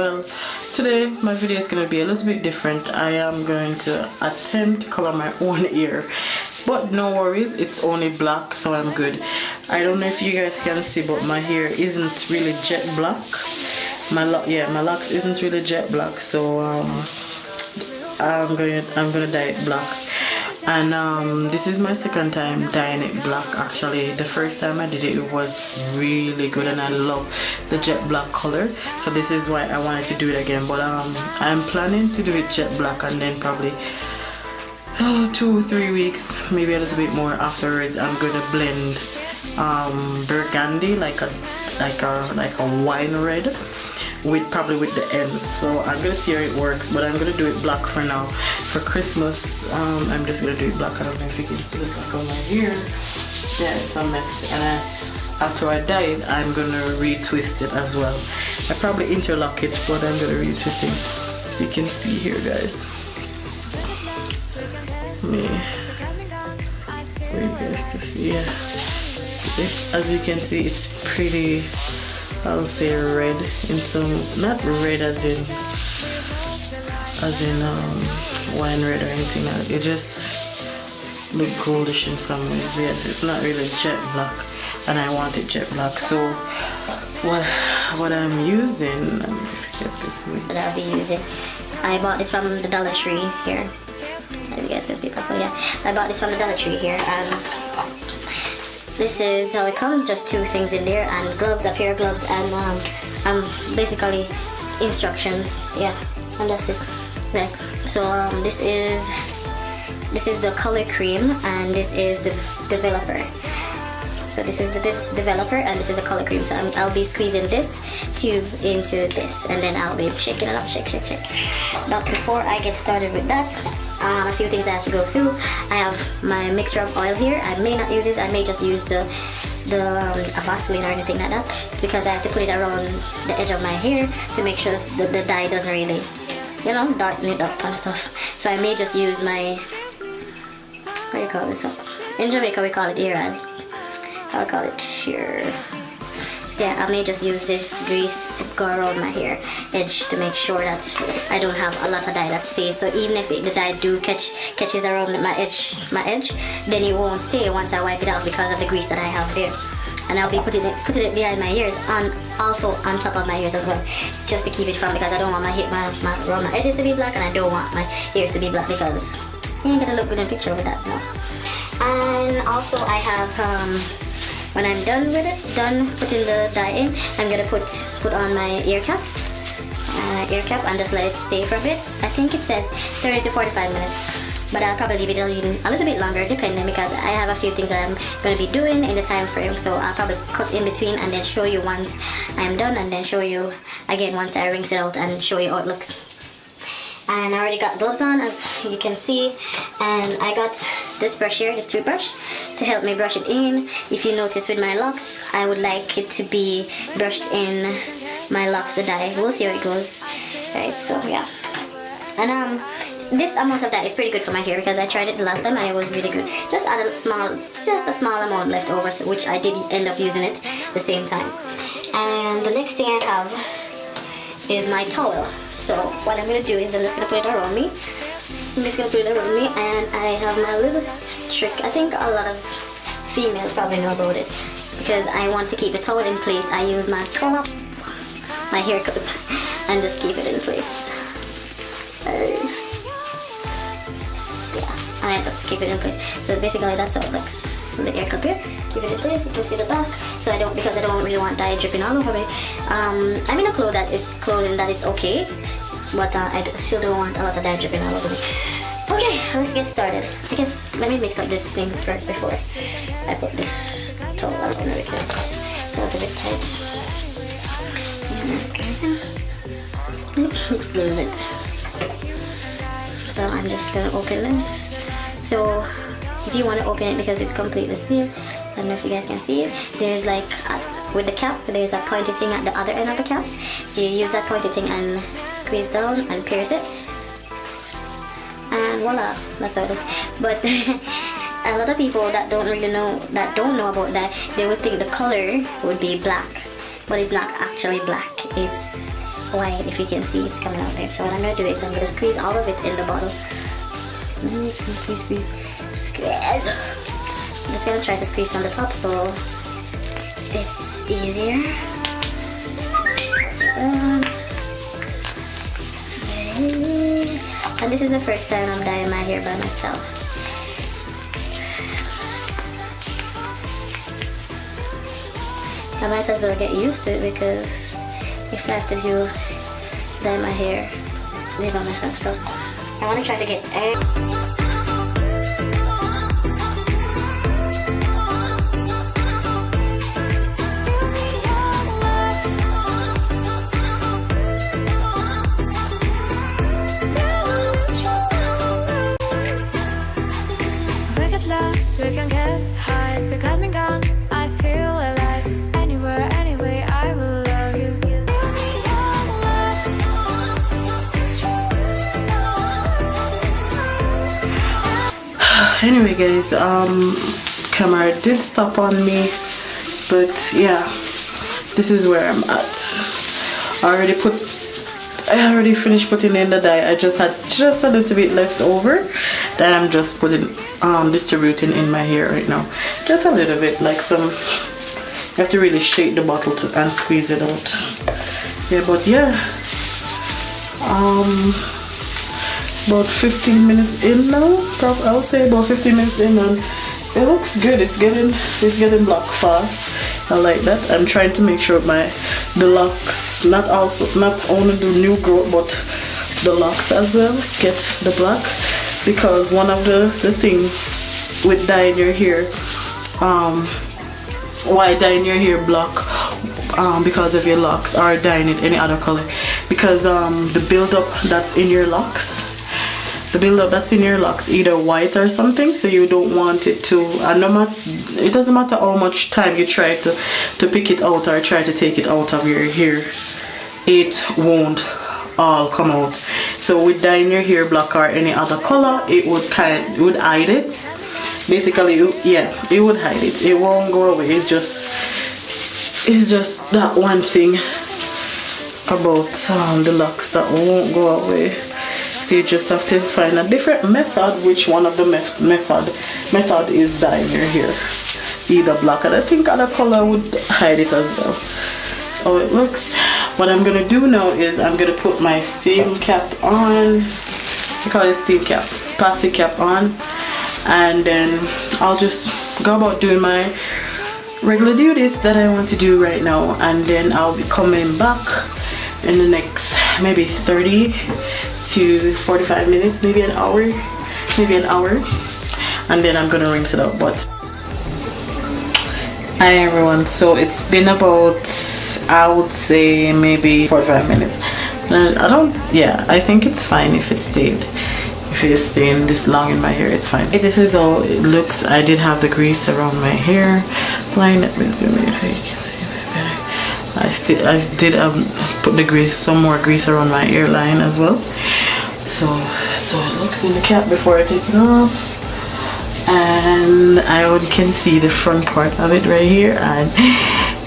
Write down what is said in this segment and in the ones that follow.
Well, today my video is going to be a little bit different. I am going to attempt to color my own hair, but no worries, it's only black, so I'm good. I don't know if you guys can see, but my hair isn't really jet black. My locks isn't really jet black, so I'm gonna dye it black. And this is my second time dyeing it black. Actually, the first time I did it, it was really good, and I love the jet black color. So this is why I wanted to do it again. But I'm planning to do it jet black, and then probably 2-3 weeks, maybe a little bit more afterwards, I'm gonna blend burgundy, like a wine red, with the ends. So I'm gonna see how it works, but I'm gonna do it black for now. For Christmas, I'm just gonna do it black. I don't know if you can see the black on my hair. Yeah, it's a mess. And after I dye it, I'm gonna retwist it as well. I probably interlock it, but I'm gonna retwist it. You can see here, guys. Yeah. As you can see, it's pretty, I'll say red in some, not red as in wine red or anything like that. It just look goldish in some ways. Yeah, it's not really jet black, and I want it jet black. So what I'm using, if you guys can see. What I'll be using, I bought this from the Dollar Tree here. If you guys can see properly, yeah. I bought this from the Dollar Tree here, and this is how it comes, just 2 things in there, and gloves, a pair of gloves, and basically instructions, yeah, and that's it. Yeah. So this is the color cream, and this is the developer. So this is the developer, and this is the color cream. So I'll be squeezing this tube into this, and then I'll be shaking it up, shake. But before I get started with that, a few things I have to go through. I have my mixture of oil here. I may not use this. I may just use the Vaseline or anything like that, because I have to put it around the edge of my hair to make sure that the dye doesn't really, darken it up and stuff. So I may just use my, what do you call this? In Jamaica we call it ear oil. I'll call it sheer. Yeah, I may just use this grease to go around my hair edge to make sure that I don't have a lot of dye that stays. So even if the dye catches around my edge, then it won't stay once I wipe it out because of the grease that I have there. And I'll be putting it behind my ears, and also on top of my ears as well, just to keep it from, because I don't want around my edges to be black, and I don't want my ears to be black, because you ain't gonna look good in a picture with that, no. And also I have when I'm done putting the dye in, I'm gonna put on my ear cap and just let it stay for a bit. I think it says 30 to 45 minutes, but I'll probably leave it a little bit longer, depending, because I have a few things that I'm gonna be doing in the time frame. So I'll probably cut in between and then show you once I'm done, and then show you again once I rinse it out and show you how it looks. And I already got gloves on, as you can see, and I got this brush here, this toothbrush, to help me brush it in. If you notice with my locks, I would like it to be brushed in my locks, the dye. We'll see how it goes. Right, so yeah. And this amount of dye is pretty good for my hair, because I tried it the last time and it was really good. Just add a small amount left over, which I did end up using it the same time. And the next thing I have is my towel. So what I'm gonna do is I'm just gonna put it around me. And I have my little trick. I think a lot of females probably know about it, because I want to keep the towel in place. I use my clip, my hair clip, and just keep it in place. Yeah, I just keep it in place. So basically that's how it looks. The hair clip here, keep it in place. You can see the back. So because I don't really want dye dripping all over me. I'm in a clothing that it's okay, but I still don't want a lot of dye dripping all over me. Okay, let's get started. I guess let me mix up this thing first before I put this towel around it, because it's a bit tight. Okay. Looks a little bit. So I'm just gonna open this. So if you want to open it because it's completely sealed, I don't know if you guys can see it. There's like with the cap, there's a pointy thing at the other end of the cap. So you use that pointy thing and squeeze down and pierce it. And voila, that's how it looks. But a lot of people that don't know about that, they would think the color would be black, but it's not actually black. It's white. If you can see, it's coming out there. So what I'm gonna do is I'm gonna squeeze all of it in the bottle. Squeeze. I'm just gonna try to squeeze from the top so it's easier. And this is the first time I'm dyeing my hair by myself. I might as well get used to it because if I have to dye my hair by myself, so I want to try to get we can get high because me gone. I feel alive. Anywhere, anyway, I will love you. Anyway guys, camera did stop on me, but yeah, this is where I'm at. I already finished putting in the dye. I just had just a little bit left over that I'm just distributing in my hair right now. Just a little bit, like some. You have to really shake the bottle and squeeze it out. Yeah, but yeah, about 15 minutes in now. I'll say about 15 minutes in, and it looks good. It's getting black fast. I like that. I'm trying to make sure the locks not only do new growth but the locks as well get the black, because one of the thing with dyeing your hair, why dyeing your hair black because of your locks, or dyeing it any other color, because the buildup that's in your locks, either white or something, so you don't want it to, and it doesn't matter how much time you try to pick it out or try to take it out of your hair, it won't all come out. So with dyeing your hair black or any other color, it would hide it. Basically, yeah, it would hide it. It won't go away. It's just that one thing about the locks that won't go away. So you just have to find a different method, which one of the method is dyeing your hair either black, and I think other color would hide it as well. Oh, it looks. What I'm gonna do now is I'm gonna put my steam cap on. I call it steam cap, plastic cap on, and then I'll just go about doing my regular duties that I want to do right now, and then I'll be coming back in the next maybe 30 to 45 minutes, maybe an hour, and then I'm gonna rinse it out. But hi everyone, so it's been about, I would say maybe 45 minutes. I think it's fine if it's staying this long in my hair, it's fine. This is how it looks. I did have the grease around my hair line. Let me zoom in so you can see it better. I did put some more grease around my hairline as well. So it looks in the cap before I take it off, and I only can see the front part of it right here, and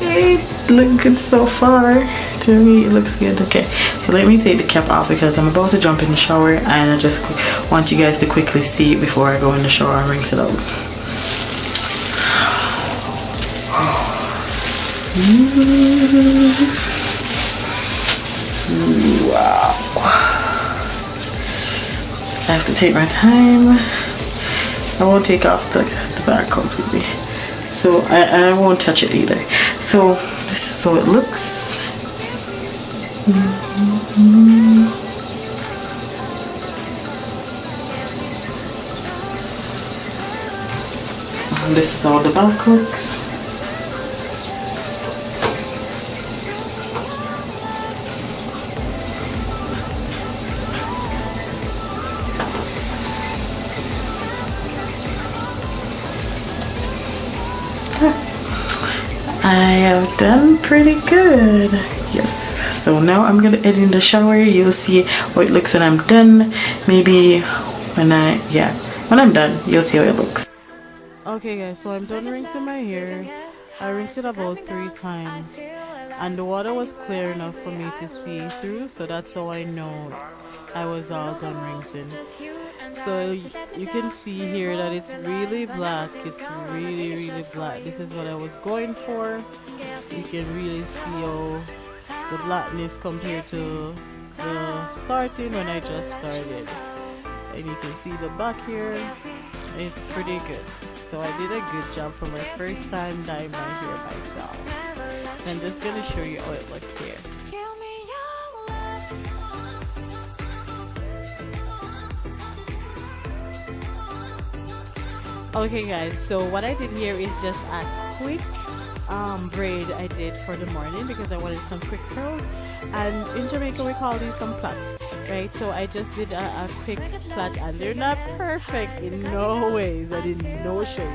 it looks good so far. To me, it looks good. Okay, so let me take the cap off because I'm about to jump in the shower, and I just want you guys to quickly see it before I go in the shower and rinse it out. Wow. I have to take my time. I won't take off the back completely, so I won't touch it either. So this is how it looks. And this is how the back looks. I have done pretty good. Yes, so now I'm gonna head in the shower. You'll see how it looks when I'm done. Maybe when I'm done, you'll see how it looks. Okay guys, so I'm done rinsing my hair. I rinsed it about 3 times, and the water was clear enough for me to see through, so that's how I know I was all done rinsing. So you can see here that it's really black. It's really black. This is what I was going for. You can really see how the blackness compared to the starting when I just started. And you can see the back here. It's pretty good. So I did a good job for my first time dyeing my hair myself. I'm just gonna show you how it looks here. Okay guys, so what I did here is just a quick braid I did for the morning because I wanted some quick curls, and in Jamaica we call these some plaits, right? So I just did a quick plait, and they're not perfect in no ways, I did no shape,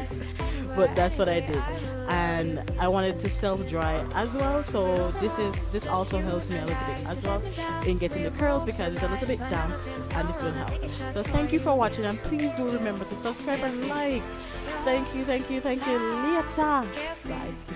but that's what I did. And I wanted to self dry as well, so this also helps me a little bit as well in getting the curls because it's a little bit damp, and this will help. So thank you for watching, and please do remember to subscribe and like. Thank you later. Bye.